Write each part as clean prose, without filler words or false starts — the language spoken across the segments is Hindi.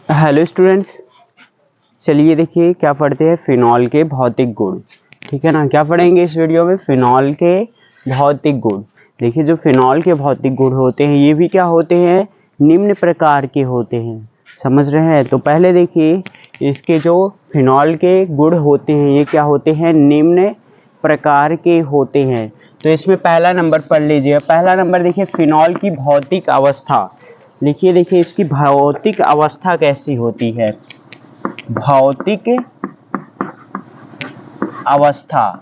हेलो स्टूडेंट्स, चलिए देखिए क्या पढ़ते हैं फिनॉल के भौतिक गुण। ठीक है ना, क्या पढ़ेंगे इस वीडियो में? फिनॉल के भौतिक गुण। देखिए जो फिनॉल के भौतिक गुण होते हैं ये भी क्या होते हैं, निम्न प्रकार के होते हैं। समझ रहे हैं? तो पहले देखिए इसके जो फिनॉल के गुण होते हैं ये क्या होते हैं, निम्न प्रकार के होते हैं। तो इसमें पहला नंबर पढ़ लीजिए। पहला नंबर देखिए फिनॉल की भौतिक अवस्था। लिखिए, देखिए इसकी भौतिक अवस्था कैसी होती है। भौतिक अवस्था,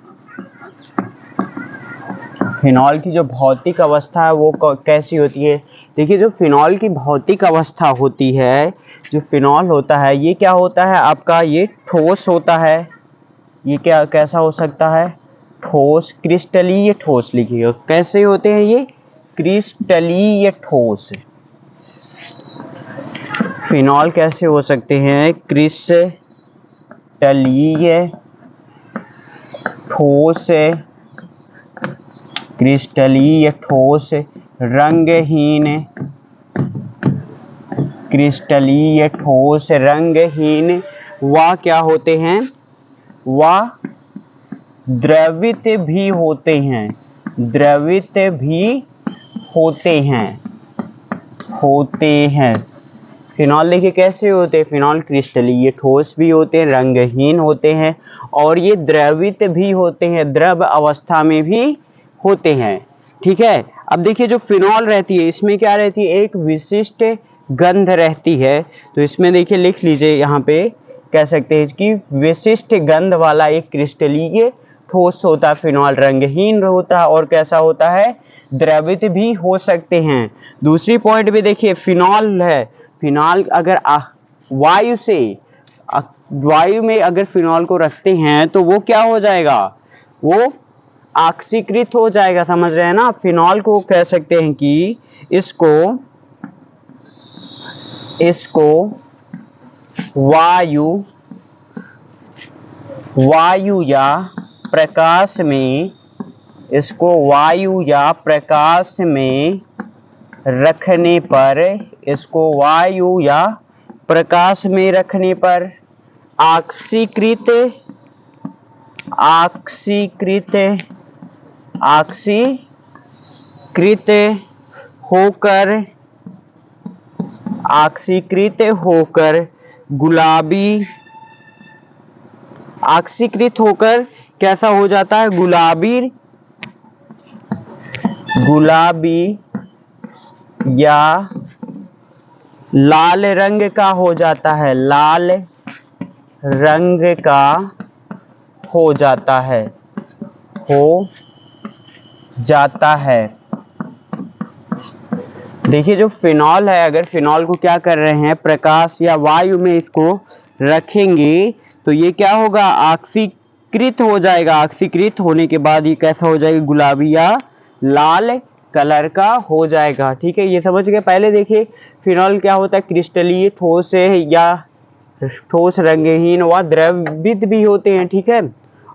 फिनॉल की जो भौतिक अवस्था है वो कैसी होती है। देखिए जो फिनॉल की भौतिक अवस्था होती है, जो फिनॉल होता है ये क्या होता है आपका, ये ठोस होता है। ये क्या कैसा हो सकता है, ठोस, क्रिस्टलीय ठोस। लिखिए कैसे होते हैं ये, क्रिस्टलीय ठोस। फिनॉल कैसे हो सकते हैं, क्रिस्टलीय ठोस, क्रिस्टलीय ठोस, रंगहीन, क्रिस्टलीय ठोस रंगहीन। व क्या होते हैं, व द्रवित भी होते हैं, द्रवित भी होते हैं, होते हैं। फिनॉल देखिए कैसे होते हैं, फिनॉल क्रिस्टलीय ठोस भी होते हैं, रंगहीन होते हैं और ये द्रवित भी होते हैं, द्रव अवस्था में भी होते हैं। ठीक है, अब देखिए जो फिनॉल रहती है इसमें क्या रहती है, एक विशिष्ट गंध रहती है। तो इसमें देखिए लिख लीजिए, यहाँ पे कह सकते हैं कि विशिष्ट गंध वाला एक क्रिस्टलीय ठोस होता है फिनॉल, रंगहीन होता है और कैसा होता है, द्रवित भी हो सकते हैं। दूसरी पॉइंट भी देखिए, फिनॉल है, फिनॉल अगर वायु से, वायु में अगर फिनॉल को रखते हैं तो वो क्या हो जाएगा, वो ऑक्सीकृत हो जाएगा। समझ रहे हैं ना? फिनॉल को कह सकते हैं कि इसको वायु, वायु या प्रकाश में, इसको वायु या प्रकाश में रखने पर, इसको वायु या प्रकाश में रखने पर ऑक्सीकृत, ऑक्सीकृत, ऑक्सीकृत होकर, ऑक्सीकृत होकर गुलाबी, ऑक्सीकृत होकर कैसा हो जाता है, गुलाबी, गुलाबी या लाल रंग का हो जाता है, लाल रंग का हो जाता है, हो जाता है। देखिए जो फिनॉल है, अगर फिनॉल को क्या कर रहे हैं, प्रकाश या वायु में इसको रखेंगे तो ये क्या होगा, ऑक्सीकृत हो जाएगा। ऑक्सीकृत होने के बाद ये कैसा हो जाएगा, गुलाबी या लाल कलर का हो जाएगा। ठीक है, ये समझ गए। पहले देखिए फिनॉल क्या होता है, क्रिस्टलीय ठोस है या ठोस, रंगहीन व द्रवित भी होते हैं। ठीक है,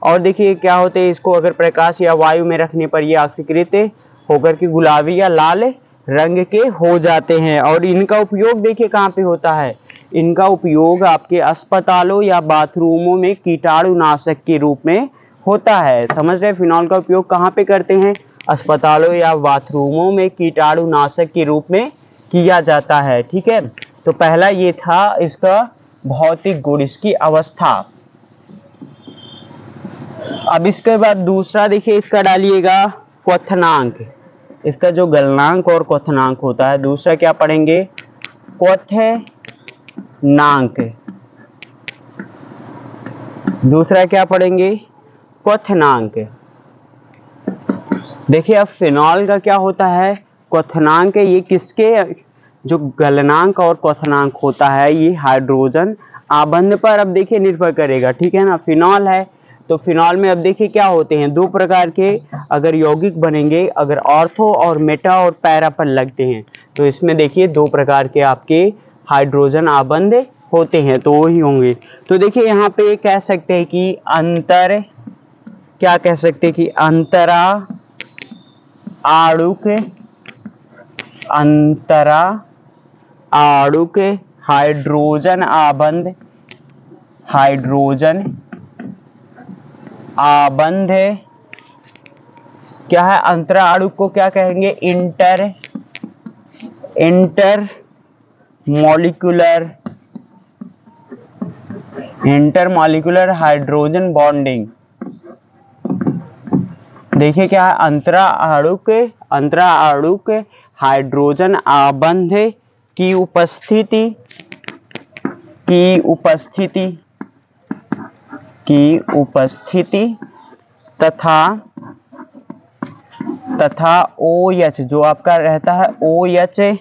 और देखिए क्या होते हैं, इसको अगर प्रकाश या वायु में रखने पर ये ऑक्सीकृत होकर के गुलाबी या लाल रंग के हो जाते हैं। और इनका उपयोग देखिए कहाँ पे होता है, इनका उपयोग आपके अस्पतालों या बाथरूमों में कीटाणुनाशक के रूप में होता है। समझ रहे हैं? फिनॉल का उपयोग कहाँ पे करते हैं, अस्पतालों या बाथरूमों में कीटाणुनाशक के रूप में किया जाता है। ठीक है, तो पहला ये था इसका भौतिक गुण, इसकी अवस्था। अब इसके बाद दूसरा देखिए, इसका डालिएगा क्वथनांक। इसका जो गलनांक और क्वथनांक होता है, दूसरा क्या पढ़ेंगे, क्वथनांक। दूसरा क्या पढ़ेंगे, क्वथनांक। देखिए अब फिनॉल का क्या होता है, क्वथनांक। ये किसके, जो गलनांक और क्वथनांक होता है ये हाइड्रोजन आबंध पर अब देखिए निर्भर करेगा। ठीक है ना, फिनॉल है तो फिनॉल में अब देखिए क्या होते हैं, दो प्रकार के अगर यौगिक बनेंगे, अगर ऑर्थो और मेटा और पैरा पर लगते हैं तो इसमें देखिए दो प्रकार के आपके हाइड्रोजन आबंध होते हैं, तो वही होंगे। तो देखिए यहाँ पे कह सकते हैं कि अंतर, क्या कह सकते हैं कि अंतरा आणुक, अंतरा आणुक हाइड्रोजन आबंध, हाइड्रोजन आबंध क्या है, अंतरा अणु को क्या कहेंगे, इंटर मॉलिक्यूलर हाइड्रोजन बॉन्डिंग। देखिए क्या है, अंतरा अणु के हाइड्रोजन आबंध की उपस्थिति तथा OH जो आपका रहता है OH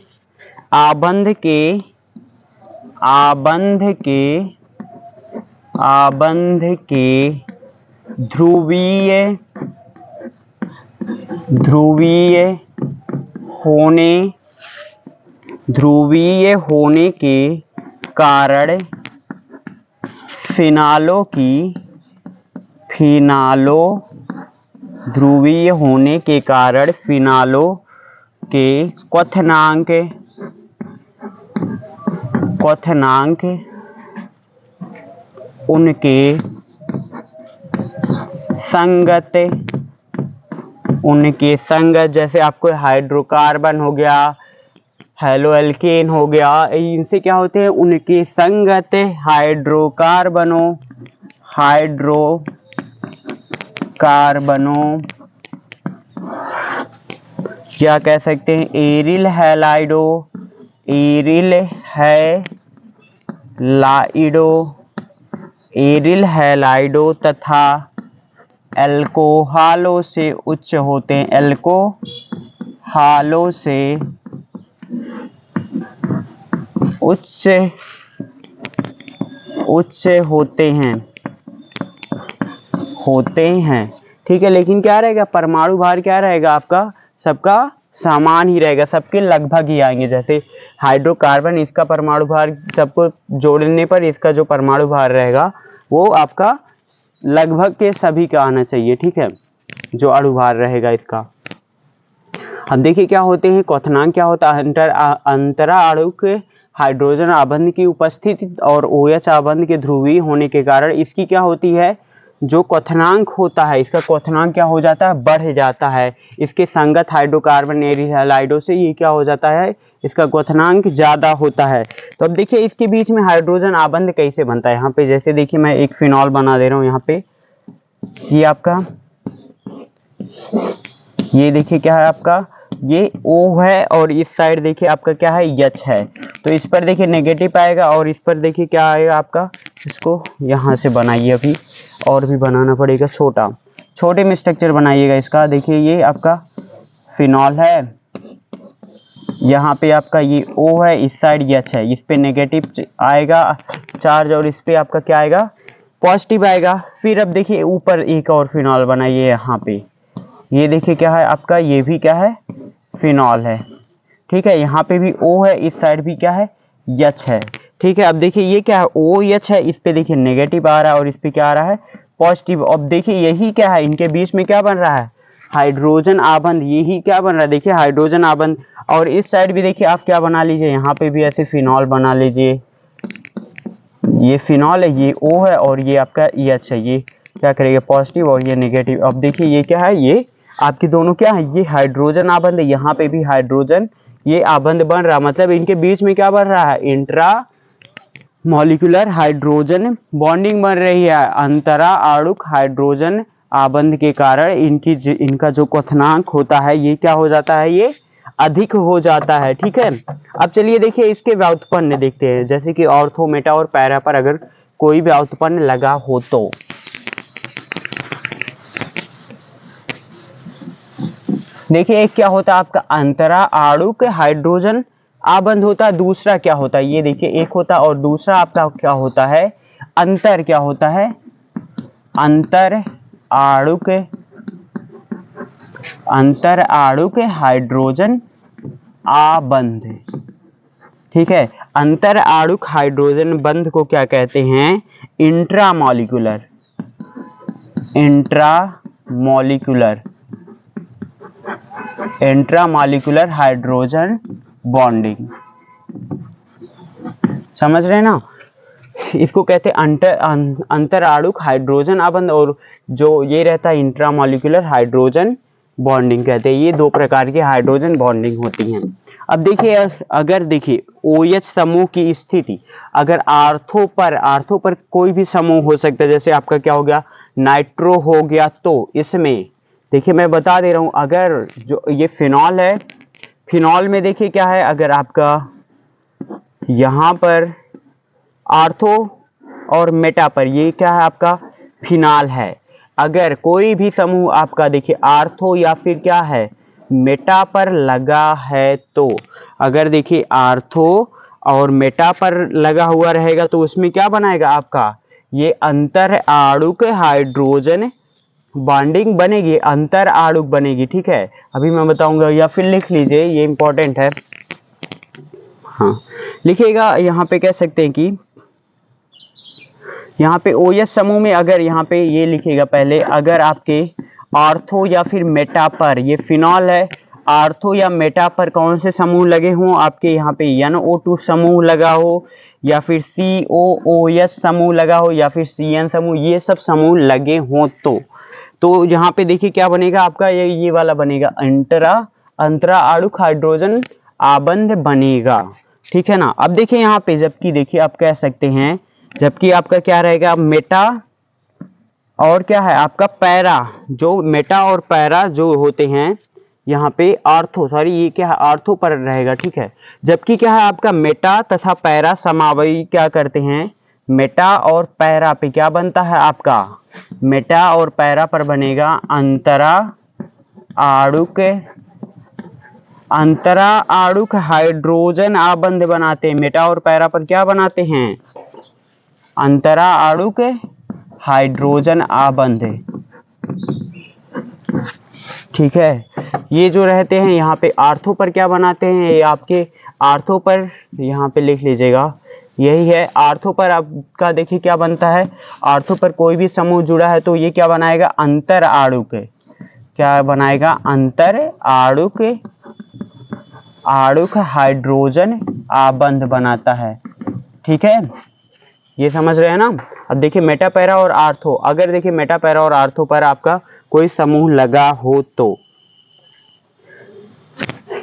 आबंध के ध्रुवीय होने के कारण फिनालों के क्वथनांक उनके संगत जैसे आपको हाइड्रोकार्बन हो गया, हेलो एल्केन हो गया, इनसे क्या होते हैं, उनके संगत हाइड्रोकार्बनों क्या कह सकते हैं, एरिल हैलाइडो तथा एल्कोहालों से उच्च होते हैं। ठीक है, लेकिन क्या रहेगा, परमाणु भार क्या रहेगा आपका, सबका समान ही रहेगा, सबके लगभग ही आएंगे। जैसे हाइड्रोकार्बन, इसका परमाणु भार सबको जोड़ने पर इसका जो परमाणु भार रहेगा वो आपका लगभग के सभी का आना चाहिए। ठीक है, जो अणु भार रहेगा इसका। अब देखिए क्या होते हैं, क्वथनांक क्या होता है, अंतरा अणु के हाइड्रोजन आबंध की उपस्थिति और OH आबंध के ध्रुवीय होने के कारण इसकी क्या होती है, जो क्वथनांक होता है इसका क्वथनांक क्या हो जाता है, बढ़ जाता है। इसके संगत हाइड्रोकार्बन एरिल हैलाइडो से ये क्या हो जाता है, इसका क्वथनांक ज्यादा होता है। तो अब देखिए इसके बीच में हाइड्रोजन आबंध कैसे बनता है। यहाँ पे जैसे देखिए मैं एक फिनॉल बना दे रहा हूँ, यहाँ पे ये आपका, ये देखिए क्या है आपका, ये O है और इस साइड देखिए आपका क्या है, H है। तो इस पर देखिए नेगेटिव आएगा और इस पर देखिए क्या आएगा आपका, इसको यहाँ से बनाइए, अभी और भी बनाना पड़ेगा, छोटे में स्ट्रक्चर बनाइएगा इसका। देखिए ये आपका फिनॉल है, यहाँ पे आपका ये O है, इस साइड H है, इस पे नेगेटिव आएगा चार्ज और इस पे आपका क्या आएगा, पॉजिटिव आएगा। फिर अब देखिए ऊपर एक और फिनॉल बनाइए, यहाँ पे ये देखिए क्या है आपका, ये भी क्या है, फिनॉल है। ठीक है, यहाँ पे भी O है, इस साइड भी क्या है, H है। ठीक है, अब देखिए ये क्या है, OH है, इस पे देखिए नेगेटिव आ रहा है और इस पे क्या आ रहा है, पॉजिटिव। अब देखिए यही क्या है, इनके बीच में क्या बन रहा है, हाइड्रोजन आबंध, यही क्या बन रहा है, देखिए हाइड्रोजन आबंध। और इस साइड भी देखिए आप क्या बना लीजिए, यहाँ पे भी ऐसे फिनॉल बना लीजिए, ये फिनॉल है, ये O है और ये आपका H है, ये क्या करेगा, पॉजिटिव और ये नेगेटिव। अब देखिए ये क्या है, ये आपके दोनों क्या है, ये हाइड्रोजन आबंध है, यहाँ पे भी हाइड्रोजन ये आबंध बन रहा, मतलब इनके बीच में क्या बन रहा है, इंट्रा मॉलिक्यूलर हाइड्रोजन बॉन्डिंग बन रही है। अंतरा आणुक हाइड्रोजन आबंध के कारण इनका जो क्वथनांक होता है ये क्या हो जाता है, ये अधिक हो जाता है। ठीक है, अब चलिए देखिए इसके व्युत्पन्न देखते हैं, जैसे कि ऑर्थो, मेटा और पैरा पर अगर कोई व्युत्पन्न लगा हो तो देखिए एक क्या होता है आपका अंतरा आणुक हाइड्रोजन आबंध होता है, दूसरा क्या होता है, ये देखिए एक होता है और दूसरा आपका क्या होता है, अंतर क्या होता है, अंतर आणुक हाइड्रोजन आबंध। ठीक है, अंतर आणुक हाइड्रोजन बंध को क्या कहते हैं, इंट्रामॉलिक्यूलर हाइड्रोजन बॉन्डिंग। समझ रहे हैं ना। इसको कहते हैं अंतर आणुक हाइड्रोजन आबंध, और जो ये रहता है इंट्रामॉलिक्यूलर हाइड्रोजन बॉन्डिंग कहते हैं। ये दो प्रकार की हाइड्रोजन बॉन्डिंग होती हैं। अब देखिए, अगर देखिए OH समूह की स्थिति अगर आर्थो पर कोई भी समूह हो सकता है, जैसे आपका क्या हो गया नाइट्रो हो गया, तो इसमें देखिए मैं बता दे रहा हूं, अगर जो ये फिनॉल है, फिनॉल में देखिए क्या है, अगर आपका यहां पर आर्थो और मेटा पर ये क्या है आपका फिनाल है। अगर कोई भी समूह आपका देखिए आर्थो या फिर क्या है मेटा पर लगा है, तो अगर देखिए आर्थो और मेटा पर लगा हुआ रहेगा तो उसमें क्या बनाएगा आपका ये अंतर आणुक हाइड्रोजन बॉन्डिंग बनेगी, अंतर आणुक बनेगी। ठीक है, अभी मैं बताऊंगा, या फिर लिख लीजिए, ये इंपॉर्टेंट है। हाँ लिखिएगा, यहाँ पे कह सकते हैं कि यहाँ पे OH समूह में अगर यहाँ पे ये लिखिएगा पहले, अगर आपके आर्थो या फिर मेटा पर, ये फिनॉल है, आर्थो या मेटा पर कौन से समूह लगे हों आपके, यहाँ पे NO2 समूह लगा हो, या फिर COOH समूह लगा हो, या फिर CN समूह, ये सब समूह लगे हों, तो यहाँ पे देखिए क्या बनेगा आपका ये वाला बनेगा अंतरा आणुक हाइड्रोजन आबंध बनेगा। ठीक है ना। अब देखिए यहाँ पे, जबकि देखिए आप कह सकते हैं, जबकि आपका क्या रहेगा मेटा और क्या है आपका पैरा, जो मेटा और पैरा जो होते हैं यहाँ पे आर्थो, सॉरी ये क्या है आर्थो पर रहेगा। ठीक है, जबकि क्या है आपका मेटा तथा पैरा समावयी क्या करते हैं, मेटा और पैरा पे क्या बनता है आपका, मेटा और पैरा पर बनेगा अंतरा आणुक हाइड्रोजन आबंध बनाते हैं। मेटा और पैरा पर क्या बनाते हैं, अंतरा आणुक हाइड्रोजन आबंध। ठीक है, ये जो रहते हैं यहाँ पे आर्थो पर क्या बनाते हैं, ये आपके आर्थो पर यहाँ पे लिख लीजिएगा, यही है आर्थो पर आपका देखिए क्या बनता है, आर्थो पर कोई भी समूह जुड़ा है तो ये क्या बनाएगा अंतर आणुक, क्या बनाएगा अंतर आणुक हाइड्रोजन आबंध बनाता है। ठीक है, ये समझ रहे हैं ना। अब देखिए मेटा पैरा और आर्थो, अगर देखिए मेटा पैरा और आर्थो पर आपका कोई समूह लगा हो तो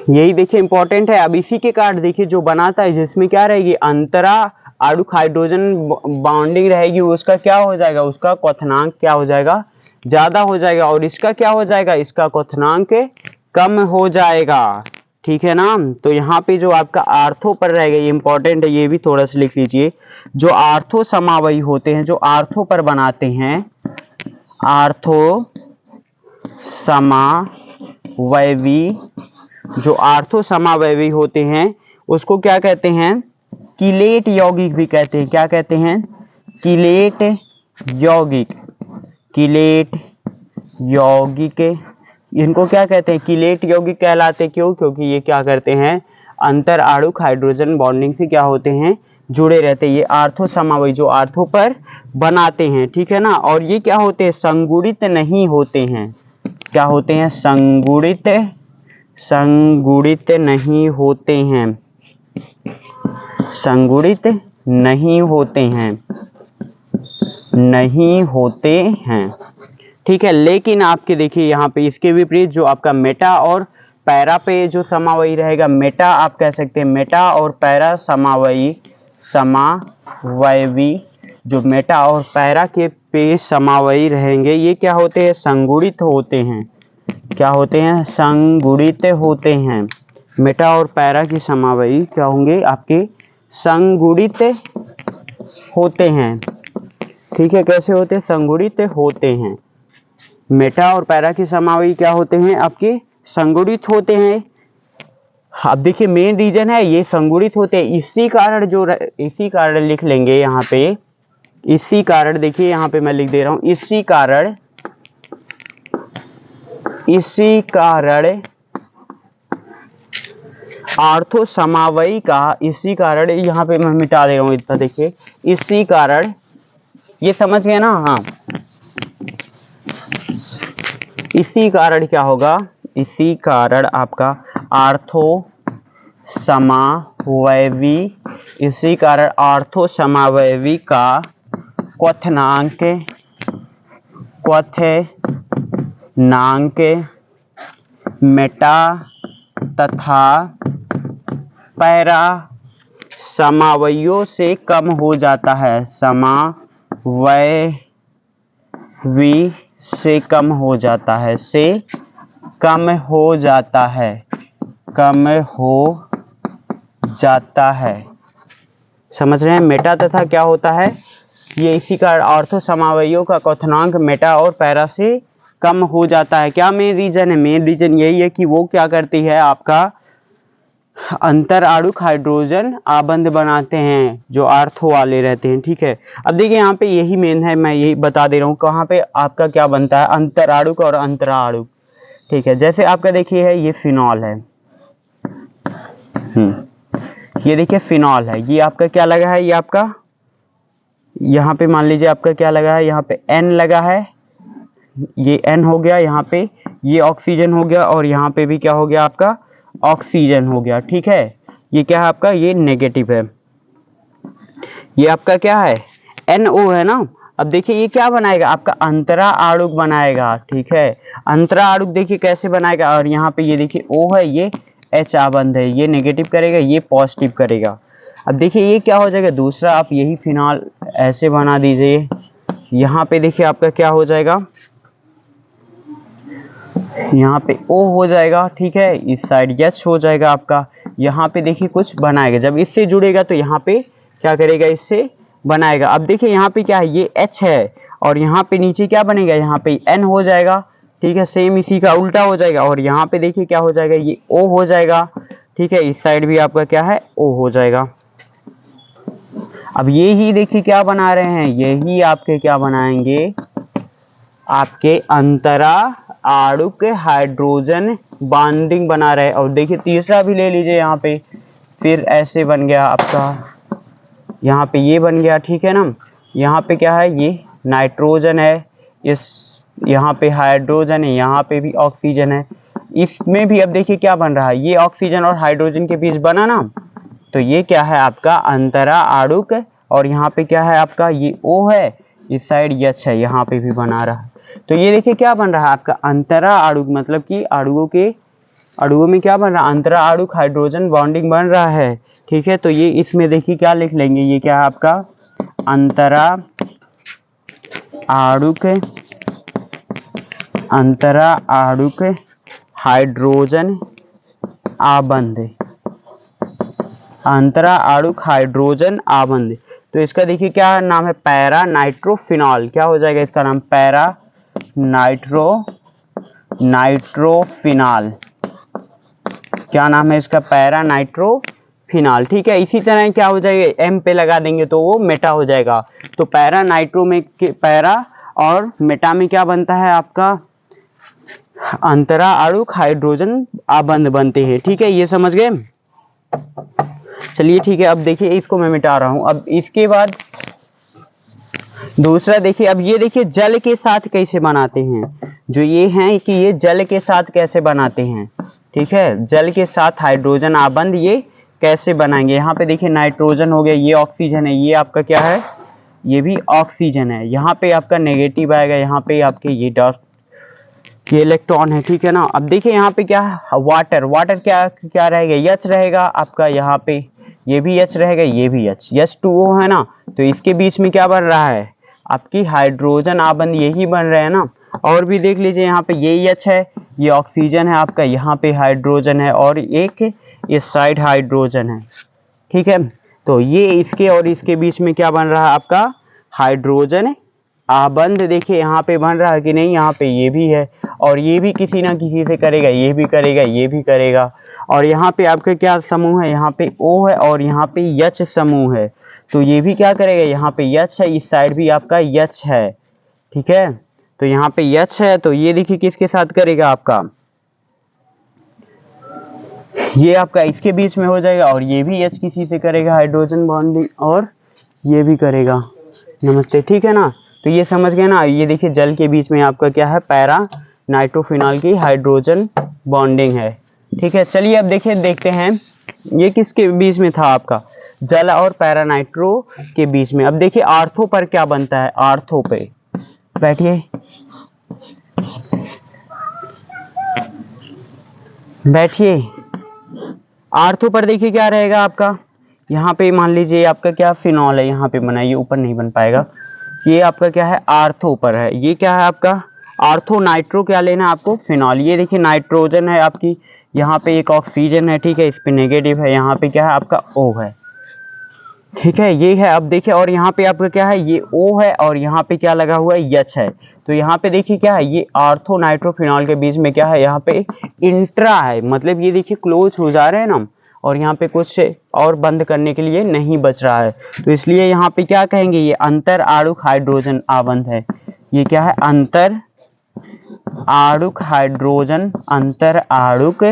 यही देखिए इंपॉर्टेंट है। अब इसी के कारण देखिए जो बनाता है, जिसमें क्या रहेगी अंतरा आणुक हाइड्रोजन बॉन्डिंग रहेगी, उसका क्या हो जाएगा, उसका क्वथनांक क्या हो जाएगा ज्यादा हो जाएगा, और इसका क्या हो जाएगा, इसका क्वथनांक कम हो जाएगा। ठीक है ना। तो यहाँ पे जो आपका आर्थो पर रहेगा, ये इंपॉर्टेंट है, ये भी थोड़ा सा लिख लीजिए। जो आर्थो समावयी होते हैं, जो आर्थो पर बनाते हैं, आर्थो समावयवी, जो आर्थो समावयवी होते हैं उसको क्या कहते हैं, किलेट यौगिक भी कहते हैं। क्या कहते हैं, किलेट यौगिक, किलेट यौगिक, इनको क्या कहते हैं किलेट यौगिक कहलाते। क्यों, क्योंकि ये क्या करते हैं अंतर आणुक हाइड्रोजन बॉन्डिंग से क्या होते हैं जुड़े रहते हैं। ये आर्थो समावयी जो आर्थो पर बनाते हैं। ठीक है ना। और ये क्या होते हैं संगुणित नहीं होते हैं, क्या होते हैं संगुणित नहीं होते हैं, संगुणित नहीं होते हैं, नहीं होते हैं। ठीक है, लेकिन आपके देखिए यहाँ पे इसके विपरीत जो आपका मेटा और पैरा पे जो समावयी रहेगा, मेटा आप कह सकते हैं मेटा और पैरा समावयी जो मेटा और पैरा के पे समावयी रहेंगे, ये क्या होते हैं संगुणित होते हैं। क्या होते हैं संगुणित होते हैं। मेटा और पैरा की समावयी क्या होंगे आपके संगुणित होते हैं। ठीक है, कैसे होते हैं संगुणित होते हैं। मेटा और पैरा की समावयी क्या होते हैं आपके संगुणित होते हैं। अब देखिए मेन रीजन है ये संगुणित होते हैं, इसी कारण लिख लेंगे यहाँ पे, इसी कारण देखिए यहाँ पे मैं लिख दे रहा हूँ, इसी कारण आर्थो समावयी का, इसी कारण यहाँ पे मैं मिटा दे रहा हूँ इतना, देखिए इसी कारण, ये समझ गए ना। हाँ, इसी कारण क्या होगा, इसी कारण आपका आर्थो समावयवी इसी कारण ऑर्थो समावयवी का क्वथनांक मेटा तथा पैरा समावयियों से कम हो जाता है, समावयवी से कम हो जाता है, समझ रहे हैं। मेटा तथा क्या होता है, ये इसी कारण ऑर्थो समावयवियों का क्वथनांक मेटा और पैरा से कम हो जाता है। क्या मेन रीजन है? मेन रीजन यही है कि वो क्या करती है, आपका अंतर आणुक हाइड्रोजन आबंध बनाते हैं जो ऑर्थो वाले रहते हैं। ठीक है, अब देखिए यहाँ पे यही मेन है, मैं यही बता दे रहा हूँ कहाँ पे आपका क्या बनता है, अंतर आणुक और अंतरा आणुक। ठीक है, जैसे आपका देखिए है ये फिनॉल है, ये देखिए फिनॉल है, ये आपका क्या लगा है, ये आपका यहाँ पे मान लीजिए आपका क्या लगा है, यहाँ पे N लगा है, ये N हो गया, यहाँ पे ये ऑक्सीजन हो गया और यहाँ पे भी क्या हो गया आपका ऑक्सीजन हो गया। ठीक है, ये क्या है आपका, ये नेगेटिव है, ये आपका क्या है NO है ना। अब देखिए ये क्या बनाएगा, आपका अंतरा आणुक बनाएगा। ठीक है, अंतरा आणुक देखिए कैसे बनाएगा, और यहाँ पे ये देखिए O है, ये H आबंध है, ये नेगेटिव करेगा, ये पॉजिटिव करेगा। अब देखिए ये क्या हो जाएगा, दूसरा आप यही फिनॉल ऐसे बना दीजिए, यहाँ पे देखिए आपका क्या हो जाएगा, यहाँ पे O हो जाएगा। ठीक है, इस साइड H हो जाएगा आपका, यहाँ पे देखिए कुछ बनाएगा, जब इससे जुड़ेगा तो यहाँ पे क्या करेगा, इससे बनाएगा। अब देखिए यहाँ पे क्या है, ये H है और यहाँ पे नीचे क्या बनेगा, यहाँ पे N हो जाएगा। ठीक है, सेम इसी का उल्टा हो जाएगा, और यहाँ पे देखिए क्या हो जाएगा, ये O हो जाएगा। ठीक है, इस साइड भी आपका क्या है, O हो जाएगा। अब ये ही देखिए क्या बना रहे हैं, यही आपके क्या बनाएंगे, आपके अंतरा आणुक हाइड्रोजन बॉन्डिंग बना रहे। और देखिए तीसरा भी ले लीजिए, यहाँ पे फिर ऐसे बन गया आपका, यहाँ पे ये बन गया। ठीक है ना, यहाँ पे क्या है, ये नाइट्रोजन है, इस यहाँ पे हाइड्रोजन है, यहाँ पे भी ऑक्सीजन है, इसमें भी अब देखिए क्या बन रहा है, ये ऑक्सीजन और हाइड्रोजन के बीच बना ना, तो ये क्या है आपका अंतरा आणुक, और यहाँ पे क्या है आपका, ये O है, इस साइड H है, यहाँ पे भी बना रहा है। तो ये देखिए क्या बन रहा है आपका अंतरा आणुक, मतलब कि अणुओं में क्या बन रहा है, अंतरा आणुक हाइड्रोजन बॉन्डिंग बन रहा है। ठीक है, तो ये इसमें देखिए क्या लिख लेंगे, ये क्या है आपका अंतरा आणुक हाइड्रोजन आबंध, अंतरा आणुक हाइड्रोजन आबंध। तो इसका देखिए क्या नाम है, पैरा नाइट्रोफिनॉल। क्या हो जाएगा इसका नाम, पैरा नाइट्रोफिनॉल। क्या नाम है इसका, पैरा नाइट्रोफिनॉल। ठीक है, इसी तरह क्या हो जाएगा, M पे लगा देंगे तो वो मेटा हो जाएगा। तो पैरा नाइट्रो में पैरा और मेटा में क्या बनता है आपका अंतरा आणुक हाइड्रोजन आबंध बनते हैं। ठीक है, ये समझ गए। चलिए ठीक है, अब देखिए इसको मैं मिटा रहा हूं। अब इसके बाद दूसरा देखिए, अब ये देखिए जल के साथ कैसे बनाते हैं, जो ये हैं कि ये जल के साथ कैसे बनाते हैं। ठीक है, जल के साथ हाइड्रोजन आबंध ये कैसे बनाएंगे। यहाँ पे देखिए नाइट्रोजन हो गया, ये ऑक्सीजन है, ये आपका क्या है, ये भी ऑक्सीजन है, यहाँ पे आपका नेगेटिव आएगा, यहाँ पे आपके ये डॉट, ये इलेक्ट्रॉन है। ठीक है ना, अब देखिए यहाँ पे क्या वाटर क्या रहेगा, H रहेगा आपका, यहाँ पे ये भी H रहेगा, ये भी H2O है ना। तो इसके बीच में क्या बन रहा है, आपकी हाइड्रोजन आबंध यही बन रहे हैं ना। और भी देख लीजिए, यहाँ पे ये H है, ये ऑक्सीजन है आपका, यहाँ पे हाइड्रोजन है और एक इस साइड हाइड्रोजन है। ठीक है, तो ये इसके और इसके बीच में क्या बन रहा है आपका हाइड्रोजन आबंध। देखिए यहाँ पे बन रहा है कि नहीं, यहाँ पे ये भी है और ये भी किसी ना किसी से करेगा, ये भी करेगा, ये भी करेगा। और यहाँ पे आपके क्या समूह है, यहाँ पे O है और यहाँ पे H समूह है, तो ये भी क्या करेगा, यहाँ पे H है, इस साइड भी आपका H है। ठीक है, तो यहाँ पे H है, तो ये देखिए किसके साथ करेगा आपका, ये आपका इसके बीच में हो जाएगा, और ये भी H किसी से करेगा हाइड्रोजन बॉन्डिंग, और ये भी करेगा। नमस्ते, ठीक है ना। तो ये समझ गए ना, ये देखिए जल के बीच में आपका क्या है, पैरा नाइट्रोफिनॉल की हाइड्रोजन बॉन्डिंग है। ठीक है, चलिए अब देखिए देखते हैं ये किसके बीच में था आपका, जल और पैरानाइट्रो के बीच में। अब देखिए आर्थो पर क्या बनता है, आर्थो पे बैठिए, बैठिए। आर्थो पर देखिए क्या रहेगा आपका, यहाँ पे मान लीजिए आपका क्या फिनॉल है, यहाँ पे बना, ये ऊपर नहीं बन पाएगा, ये आपका क्या है आर्थो पर है, ये क्या है आपका आर्थो नाइट्रो, क्या लेना है आपको फिनॉल। ये देखिए नाइट्रोजन है आपकी, यहाँ पे एक ऑक्सीजन है, ठीक है, इस पे नेगेटिव है, यहाँ पे क्या है आपका O है, ठीक है, ये है। अब देखिए और यहाँ पे आपका क्या है, ये O है और यहाँ पे क्या लगा हुआ है, H है। तो यहाँ पे देखिए क्या है, ये आर्थो नाइट्रोफिनॉल के बीच में क्या है, यहाँ पे इंट्रा है, मतलब ये देखिए क्लोज हो जा रहे हैं ना, और यहाँ पे कुछ और बंद करने के लिए नहीं बच रहा है, तो इसलिए यहाँ पे क्या कहेंगे, ये अंतर आणुक हाइड्रोजन आबंध है। ये क्या है, अंतर आणुक हाइड्रोजन, अंतर आणुक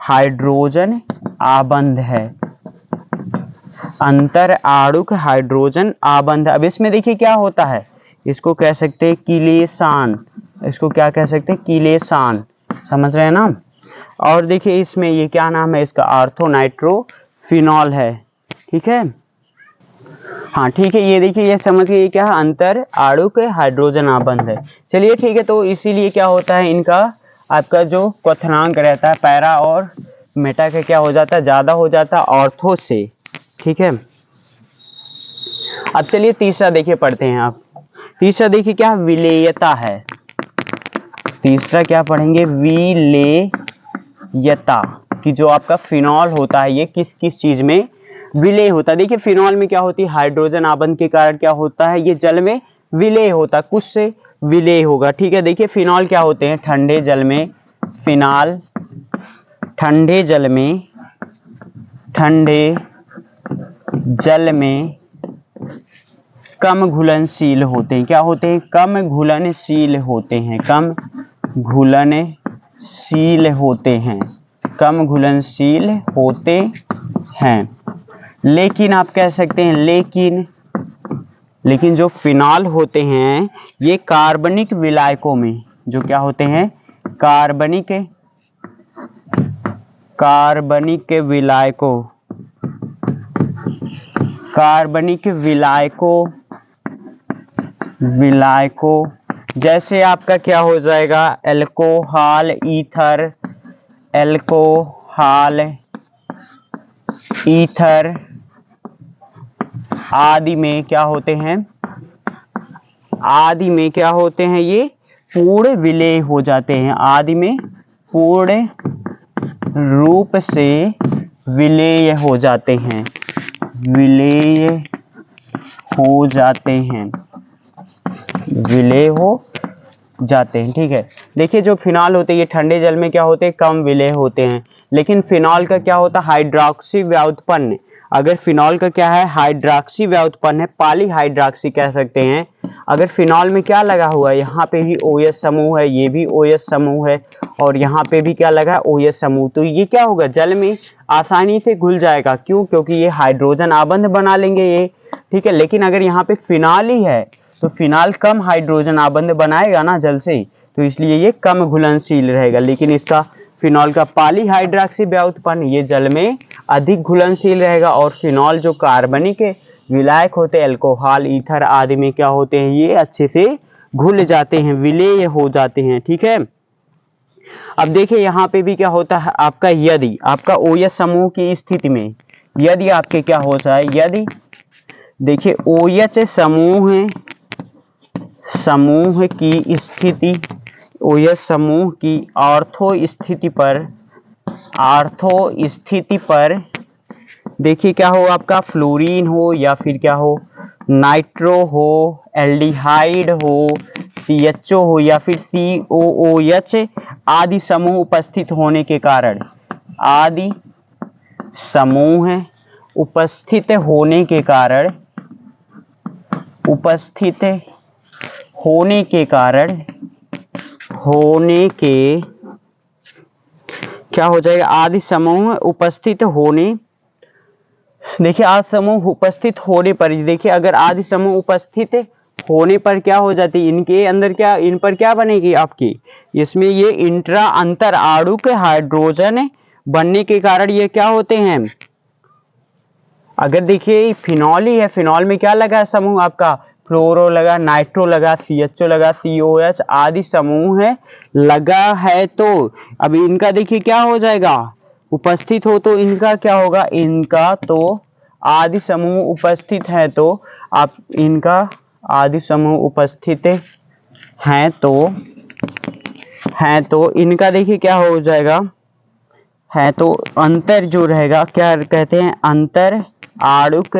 हाइड्रोजन आबंध है, अंतर आणुक हाइड्रोजन आबंध। अब इसमें देखिए क्या होता है, इसको कह सकते हैं किलेसान, इसको क्या कह सकते हैं, किलेसान, समझ रहे हैं ना। और देखिए इसमें ये क्या नाम है इसका, आर्थो नाइट्रोफिनॉल है, ठीक है, हाँ ठीक है। ये देखिए ये समझ गए, ये क्या है, अंतर आणुक हाइड्रोजन आबंध है। चलिए ठीक है, तो इसीलिए क्या होता है, इनका आपका जो क्वथनांक रहता है पैरा और मेटा का क्या हो जाता है, ज्यादा हो जाता है ऑर्थो से, ठीक है। अब चलिए तीसरा देखिए पढ़ते हैं आप। तीसरा देखिए क्या विलेयता है, तीसरा क्या पढ़ेंगे, विलेयता, कि जो आपका फिनॉल होता है ये किस किस चीज में विलेय होता है। देखिए फिनॉल में क्या होती है, हाइड्रोजन आबंध के कारण क्या होता है, ये जल में विलेय होता है, कुछ से विलेय होगा, ठीक है। देखिए फिनॉल क्या होते हैं, ठंडे जल में, फिनॉल ठंडे जल में, ठंडे जल में कम घुलनशील होते हैं, क्या होते हैं, कम घुलनशील होते हैं, कम घुलनशील होते हैं, कम घुलनशील होते हैं। लेकिन आप कह सकते हैं, लेकिन जो फिनॉल होते हैं ये कार्बनिक विलायकों में, जो क्या होते हैं, कार्बनिक विलायकों, कार्बनिक विलायकों जैसे आपका क्या हो जाएगा, एल्कोहल ईथर, एल्कोहल ईथर आदि में क्या होते हैं, आदि में क्या होते हैं, ये पूर्ण विलेय हो जाते हैं, आदि में पूर्ण रूप से विलेय हो जाते हैं, विलेय हो जाते हैं, विलेय हो जाते हैं, ठीक है। देखिए जो फिनॉल होते हैं ये ठंडे जल में क्या होते हैं, कम विलेय होते हैं। लेकिन फिनॉल का क्या होता है, हाइड्रोक्सी व्युत्पन्न, अगर फिनॉल का क्या है, हाइड्रोक्सी व्युत्पन्न है, पॉलीहाइड्रोक्सी कह सकते हैं। अगर फिनॉल में क्या लगा हुआ है, यहाँ पे भी OH समूह है, ये भी OH समूह है, और यहाँ पे भी क्या लगा है, OH समूह, तो ये क्या होगा, जल में आसानी से घुल जाएगा, क्यों, क्योंकि ये हाइड्रोजन आबंध बना लेंगे ये, ठीक है। लेकिन अगर यहाँ पे फिनॉल ही है तो फिनॉल कम हाइड्रोजन आबंध बनाएगा ना जल से, तो इसलिए ये कम घुलनशील रहेगा। लेकिन इसका फिनॉल का पॉलीहाइड्रोक्सी व्युत्पन्न ये जल में अधिक घुलनशील रहेगा, और फिनॉल जो कार्बनिक विलायक होते हैं, अल्कोहल ईथर आदि में क्या होते हैं, ये अच्छे से घुल जाते हैं, विलेय हो जाते हैं, ठीक है। अब देखिए यहाँ पे भी क्या होता है आपका, यदि आपका OH समूह की स्थिति में, यदि आपके क्या हो जाए, यदि देखिए OH समूह की स्थिति, OH समूह की ऑर्थो स्थिति पर देखिए क्या हो आपका, फ्लोरीन हो या फिर क्या हो, नाइट्रो हो, एल्डिहाइड हो, CHO हो या फिर COOH आदि समूह उपस्थित होने के कारण, आदि समूह उपस्थित होने के कारण, उपस्थित होने के कारण, होने के क्या हो जाएगा, आदि समूह उपस्थित होने, देखिए आदि समूह उपस्थित होने पर, देखिए अगर आदि समूह उपस्थित होने पर क्या हो जाती है, इनके अंदर क्या, इन पर क्या बनेगी आपकी, इसमें ये इंट्रा अंतर आणुक हाइड्रोजन बनने के कारण ये क्या होते हैं, अगर देखिए फिनॉल ही है, फिनॉल में क्या लगा है समूह आपका, फ्लोरो लगा, नाइट्रो लगा, CHO लगा, COH आदि समूह है लगा है। तो अब इनका देखिए क्या हो जाएगा, उपस्थित हो तो इनका क्या होगा, इनका तो आदि समूह उपस्थित है तो आप इनका आदि समूह उपस्थित हैं तो इनका देखिए क्या हो जाएगा, है तो अंतर जो रहेगा क्या कहते हैं, अंतर आणुक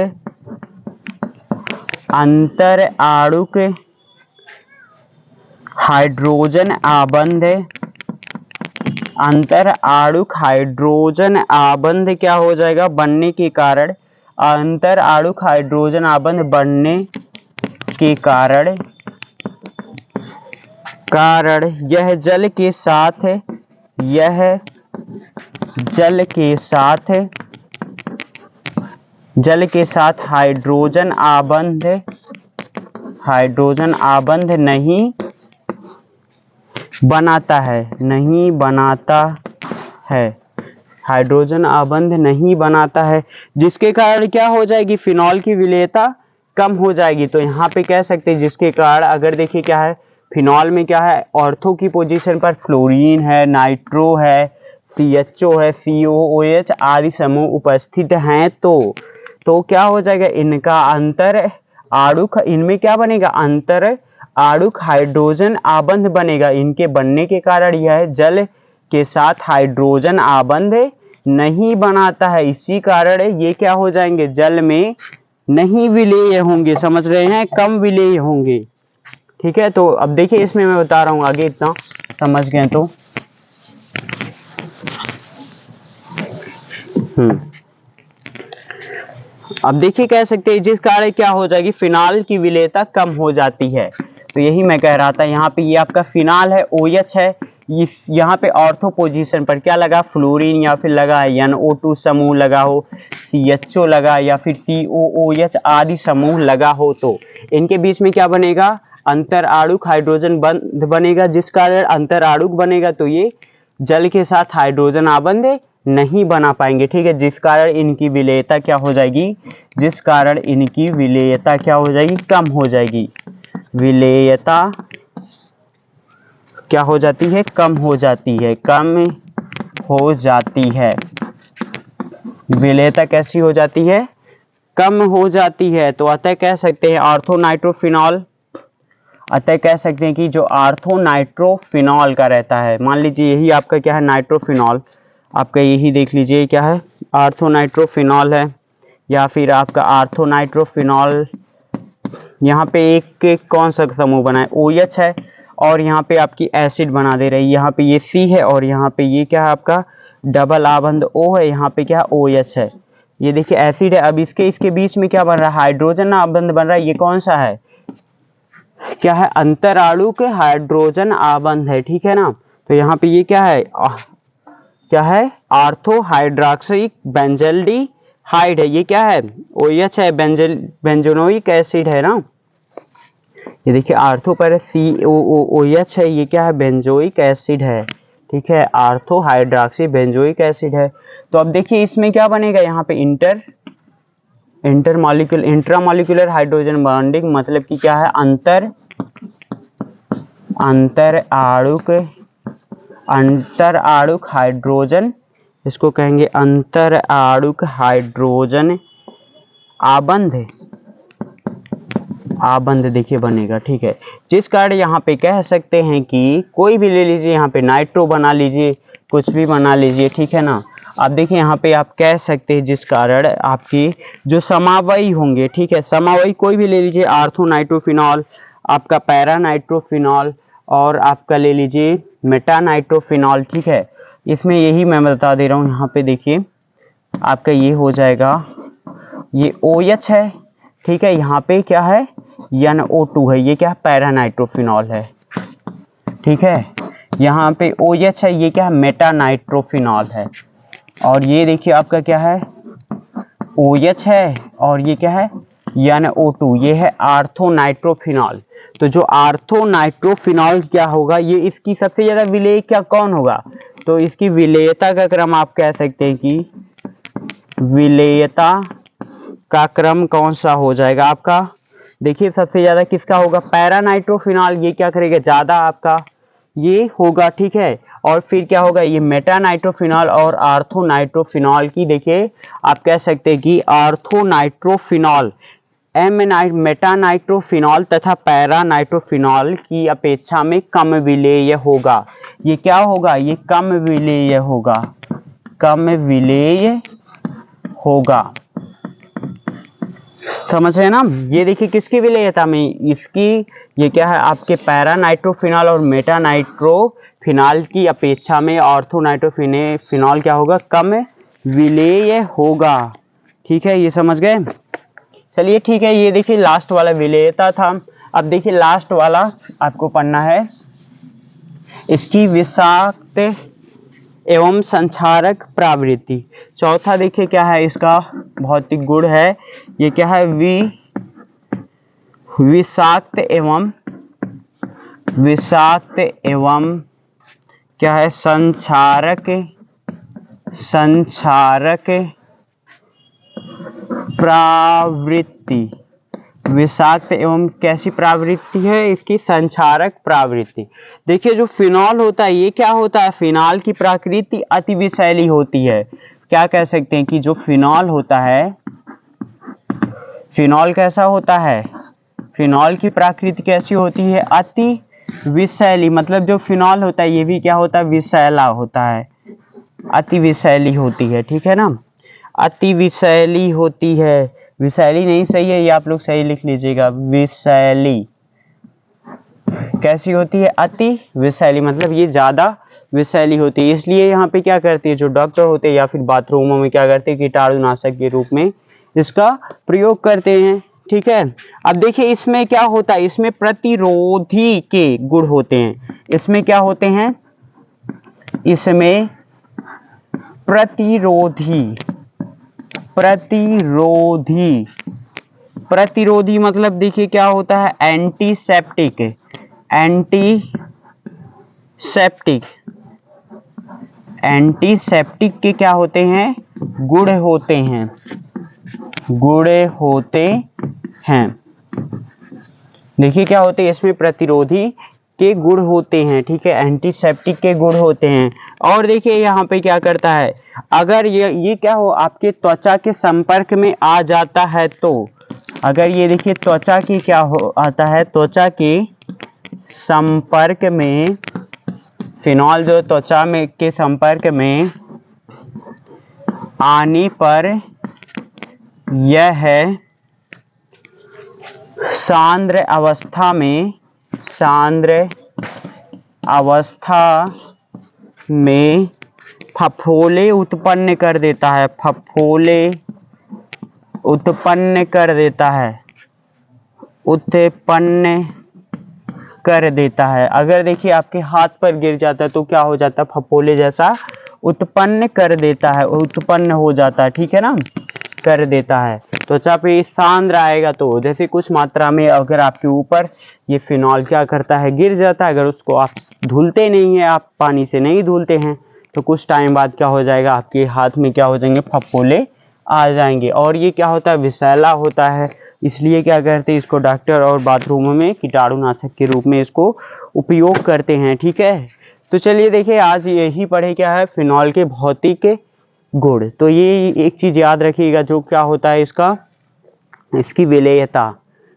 हाइड्रोजन आबंध, अंतर आणुक हाइड्रोजन आबंध क्या हो जाएगा बनने के कारण, अंतर आणुक हाइड्रोजन आबंध बनने के कारण यह जल के साथ हाइड्रोजन आबंध नहीं बनाता है, हाइड्रोजन आबंध नहीं बनाता है, जिसके कारण क्या हो जाएगी, फिनॉल की विलेयता कम हो जाएगी। तो यहाँ पे कह सकते हैं जिसके कारण, अगर देखिए क्या है फिनॉल में क्या है, ऑर्थो की पोजीशन पर फ्लोरीन है, नाइट्रो है, CHO है, COOH आदि समूह उपस्थित हैं तो क्या हो जाएगा, इनका अंतर आणुक, इनमें क्या बनेगा, अंतर आणुक हाइड्रोजन आबंध बनेगा। इनके बनने के कारण यह जल के साथ हाइड्रोजन आबंध नहीं बनाता है, इसी कारण ये क्या हो जाएंगे, जल में नहीं विलेय होंगे, समझ रहे हैं, कम विलेय होंगे। ठीक है, तो अब देखिए इसमें मैं बता रहा हूं आगे, इतना समझ गए तो अब देखिए कह सकते हैं जिस कारण क्या हो जाएगी, फिनाल की विलेयता कम हो जाती है। तो यही मैं कह रहा था, यहाँ पे ये आपका फिनाल है, OH है, इस यहाँ पे ऑर्थो पोजीशन पर क्या लगा, फ्लोरीन या फिर लगा NO2 समूह लगा हो, CHO लगा या फिर COOH आदि समूह लगा हो, तो इनके बीच में क्या बनेगा, अंतर आणुक हाइड्रोजन बंध बनेगा, जिस कारण अंतर आणुक बनेगा तो ये जल के साथ हाइड्रोजन आबंध नहीं बना पाएंगे। ठीक है, जिस कारण इनकी विलेयता क्या हो जाएगी, जिस कारण इनकी विलेयता क्या हो जाएगी, कम हो जाएगी, विलेयता क्या हो जाती है, कम हो जाती है, कम हो जाती है, विलेयता कैसी हो जाती है, कम हो जाती है। तो अतः कह सकते हैं ऑर्थोनाइट्रोफिनॉल, अतः कह सकते हैं कि जो ऑर्थोनाइट्रोफिनॉल का रहता है, मान लीजिए यही आपका क्या है, नाइट्रोफिनॉल, आपका यही देख लीजिए क्या है, ऑर्थोनाइट्रोफिनॉल है, या फिर आपका ऑर्थोनाइट्रोफिनॉल, यहाँ पे एक कौन सा समूह बना है, OH है, और यहाँ पे आपकी एसिड बना दे रही है, यहाँ पे ये C है और यहाँ पे ये क्या है आपका डबल आबंध O है, यहाँ पे क्या OH है, ये देखिए एसिड है। अब इसके बीच में क्या बन रहा है, हाइड्रोजन आबंध बन रहा है, ये कौन सा है, क्या है, अंतर आणुक हाइड्रोजन आबंध है। ठीक है ना, तो यहाँ पे ये क्या है ऑर्थो हाइड्रोक्सी बेंजल्डिहाइड है, ये क्या है, OH है, बेंजोनोइक एसिड है ना, ये देखिए आर्थो पर COOH है, ये क्या है, बेंजोइक एसिड है। ठीक है, आर्थो हाइड्रोक्सी बेंजोइक एसिड है। तो अब देखिए इसमें क्या बनेगा, यहाँ पे इंट्रामॉलिक्यूलर हाइड्रोजन बॉन्डिंग, मतलब कि क्या है, अंतर आणुक हाइड्रोजन, इसको कहेंगे अंतर आणुक हाइड्रोजन आबंध देखिए बनेगा। ठीक है, जिस कारण यहाँ पे कह सकते हैं कि कोई भी ले लीजिए, यहाँ पे नाइट्रो बना लीजिए, कुछ भी बना लीजिए। ठीक है ना, आप देखिए यहाँ पे आप कह सकते हैं जिस कारण आपकी जो समावयी होंगे, ठीक है, समावयी कोई भी ले लीजिए, ऑर्थोनाइट्रोफिनॉल, आपका पैरानाइट्रोफिनॉल, और आपका ले लीजिए मेटानाइट्रोफिनॉल। ठीक है, इसमें यही मैं बता दे रहा हूँ, यहाँ पे देखिए आपका ये हो जाएगा, ये OH है, ठीक है, यहाँ पे क्या है, NO2 है, ये क्या है, पैरानाइट्रोफिनॉल है। ठीक है, यहाँ पे OH है, ये क्या है, मेटानाइट्रोफिनॉल है, और ये देखिए आपका क्या है, OH है, और ये क्या है, NO2, ये है ऑर्थोनाइट्रोफिनॉल। तो जो ऑर्थोनाइट्रोफिनॉल क्या होगा, ये इसकी सबसे ज्यादा विलेय क्या कौन होगा, तो इसकी विलेयता का क्रम आप कह सकते हैं कि विलेयता का क्रम कौन सा हो जाएगा आपका? देखिए सबसे ज्यादा किसका होगा? पैरा नाइट्रोफिनॉल, ये क्या करेगा? ज्यादा आपका ये होगा, ठीक है। और फिर क्या होगा? ये मेटा नाइट्रोफिनॉल और आर्थो नाइट्रोफिनॉल की, देखिए आप कह सकते हैं कि आर्थो नाइट्रोफिनॉल मेटा नाइट्रोफिनॉल तथा पैरा नाइट्रोफिनॉल की अपेक्षा में कम विलेय होगा। ये क्या होगा? ये कम विलेय होगा, कम विलेय होगा। समझ रहे हैं ना? ये देखिए किसकी विलेयता में, इसकी, ये क्या है आपके पैरा नाइट्रोफिनॉल और मेटा नाइट्रोफिनॉल की अपेक्षा में ऑर्थो नाइट्रोफिनॉल क्या होगा? कम विलेय होगा, ठीक है। ये समझ गए? चलिए ठीक है, ये देखिए लास्ट वाला विलेयता था। अब देखिए लास्ट वाला आपको पढ़ना है, इसकी विषाक्त एवं संक्षारक प्रवृत्ति। चौथा देखिए क्या है इसका भौतिक गुण है, ये क्या है? विषाक्त एवं क्या है? संक्षारक प्रवृत्ति। विषाक्त एवं कैसी प्रवृत्ति है इसकी? संक्षारक प्रवृत्ति। देखिए जो फिनॉल होता है, ये क्या होता है? फिनॉल की प्रकृति अति विषैली होती है। क्या कह सकते हैं कि जो फिनॉल होता है, फिनॉल कैसा होता है? फिनॉल की प्रकृति कैसी होती है? अति विषैली। मतलब जो फिनॉल होता है ये भी क्या होता है? विषैला होता है, अति विषैली होती है, ठीक है ना? अति विषैली होती है, विषैली नहीं सही है, ये आप लोग सही लिख लीजिएगा। विषैली कैसी होती है? अति विषैली, मतलब ये ज्यादा विषैली होती है। इसलिए यहाँ पे क्या करती है जो डॉक्टर होते हैं या फिर बाथरूमों में क्या करते हैं? कीटाणुनाशक के रूप में इसका प्रयोग करते हैं, ठीक है। अब देखिए इसमें क्या होता है? इसमें प्रतिरोधी के गुण होते हैं। इसमें क्या होते हैं? इसमें प्रतिरोधी मतलब देखिए क्या होता है? एंटीसेप्टिक के क्या होते हैं? गुण होते हैं। देखिए क्या होते हैं? इसमें प्रतिरोधी के गुण होते हैं, ठीक है। एंटीसेप्टिक के गुण होते हैं। और देखिए यहाँ पे क्या करता है? अगर ये क्या हो आपके त्वचा के संपर्क में आ जाता है तो, अगर ये देखिए त्वचा की क्या हो आता है? त्वचा के संपर्क में फिनॉल जो त्वचा में के संपर्क में आने पर यह सांद्र अवस्था में फफोले उत्पन्न कर देता है, उत्पन्न कर देता है। अगर देखिए आपके हाथ पर गिर जाता है तो क्या हो जाता है? फफोले जैसा उत्पन्न कर देता है, उत्पन्न हो जाता है, ठीक है ना? कर देता है। त्वचा पे सांद्र आएगा तो जैसे कुछ मात्रा में अगर आपके ऊपर ये फिनॉल क्या करता है? गिर जाता है। अगर उसको आप धुलते नहीं है, आप पानी से नहीं धुलते हैं, तो कुछ टाइम बाद क्या हो जाएगा? आपके हाथ में क्या हो जाएंगे? फफोले आ जाएंगे। और ये क्या होता है? विषैला होता है। इसलिए क्या करते हैं? इसको डॉक्टर और बाथरूमों में कीटाणुनाशक के रूप में इसको उपयोग करते हैं, ठीक है। तो चलिए देखिए आज यही पढ़े क्या है? फिनॉल के भौतिक गुण। तो ये एक चीज याद रखिएगा, जो क्या होता है इसकी विलेयता,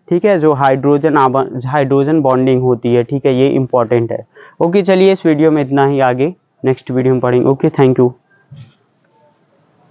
ठीक है, जो हाइड्रोजन बॉन्डिंग होती है, ठीक है, ये इंपॉर्टेंट है। ओके चलिए इस वीडियो में इतना ही, आगे नेक्स्ट वीडियो में पढ़ेंगे। Okay thank you.